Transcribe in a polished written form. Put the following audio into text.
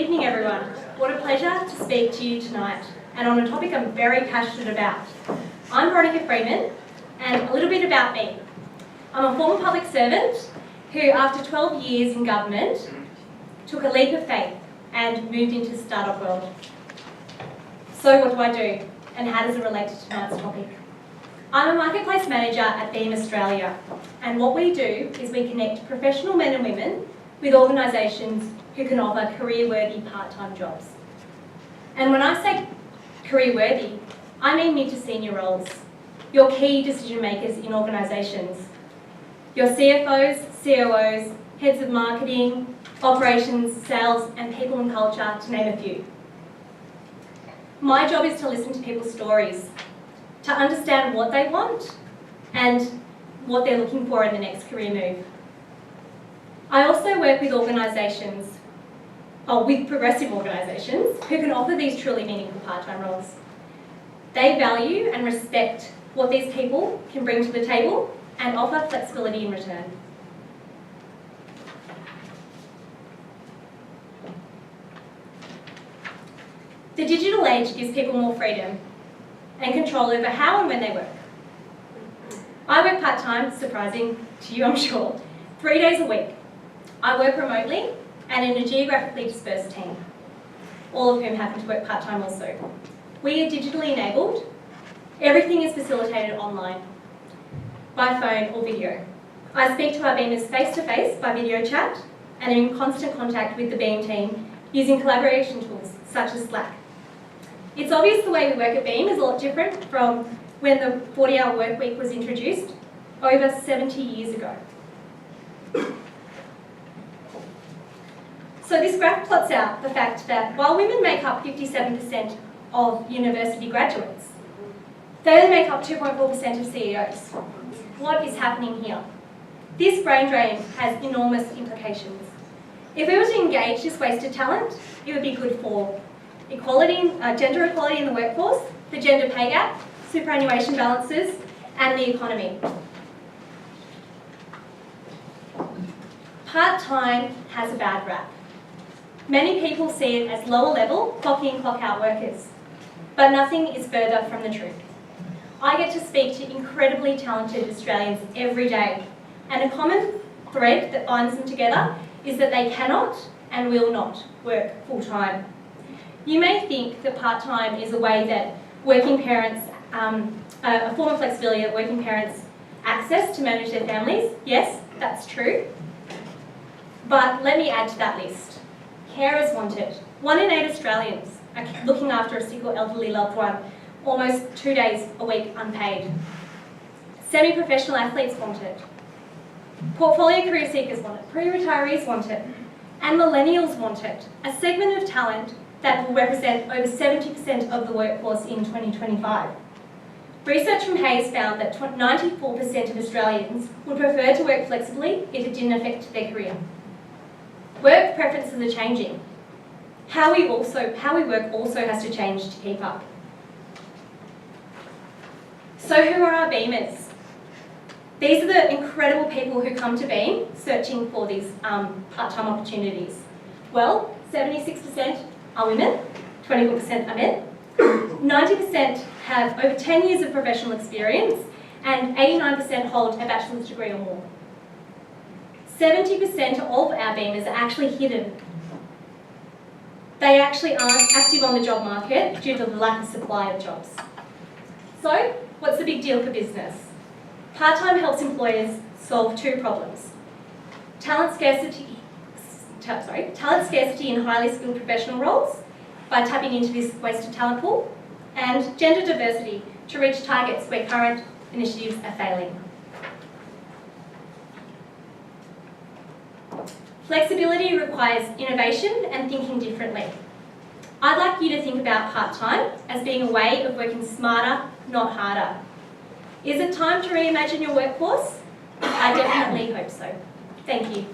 evening, everyone. What a pleasure to speak to you tonight, and on a topic I'm very passionate about. I'm Veronica Freeman, and a little bit about me. I'm a former public servant who, after 12 years in government, took a leap of faith and moved into the startup world. So what do I do, and how does it relate to tonight's topic? I'm a marketplace manager at Beam Australia, and what we do is we connect professional men and women with organisations who can offer career-worthy part-time jobs. And when I say career-worthy, I mean mid to senior roles, your key decision makers in organisations, your CFOs, COOs, heads of marketing, operations, sales, and people and culture, to name a few. My job is to listen to people's stories, to understand what they want and what they're looking for in the next career move. I also work with organisations, with progressive organisations, who can offer these truly meaningful part-time roles. They value and respect what these people can bring to the table and offer flexibility in return. The digital age gives people more freedom and control over how and when they work. I work part-time, surprising to you I'm sure, 3 days a week. I work remotely and in a geographically dispersed team, all of whom happen to work part-time also. We are digitally enabled. Everything is facilitated online, by phone or video. I speak to our Beamers face-to-face by video chat and am in constant contact with the Beam team using collaboration tools such as Slack. It's obvious the way we work at Beam is a lot different from when the 40-hour work week was introduced over 70 years ago. So this graph plots out the fact that while women make up 57% of university graduates, they only make up 2.4% of CEOs. What is happening here? This brain drain has enormous implications. If we were to engage this wasted talent, it would be good for equality, gender equality in the workforce, the gender pay gap, superannuation balances, and the economy. Part-time has a bad rap. Many people see it as lower level, clock in, clock out workers, but nothing is further from the truth. I get to speak to incredibly talented Australians every day, and a common thread that binds them together is that they cannot and will not work full-time. You may think that part-time is a way that working parents, a form of flexibility that working parents access to manage their families. Yes, that's true. But let me add to that list. Carers want it. 1 in 8 Australians are looking after a sick or elderly loved one almost 2 days a week unpaid. Semi-professional athletes want it. Portfolio career seekers want it. Pre-retirees want it. And millennials want it. A segment of talent that will represent over 70% of the workforce in 2025. Research from Hayes found that 94% of Australians would prefer to work flexibly if it didn't affect their career. Work preferences are changing. How we work also has to change to keep up. So who are our Beamers? These are the incredible people who come to Beam searching for these part-time opportunities. Well, 76% are women, 24% are men, 90% have over 10 years of professional experience, and 89% hold a bachelor's degree or more. 70% of our Beamers are actually hidden. They actually aren't active on the job market due to the lack of supply of jobs. So, what's the big deal for business? Part-time helps employers solve 2 problems. Talent scarcity in highly skilled professional roles by tapping into this wasted talent pool, and gender diversity to reach targets where current initiatives are failing. Flexibility requires innovation and thinking differently. I'd like you to think about part-time as being a way of working smarter, not harder. Is it time to reimagine your workforce? I definitely hope so. Thank you.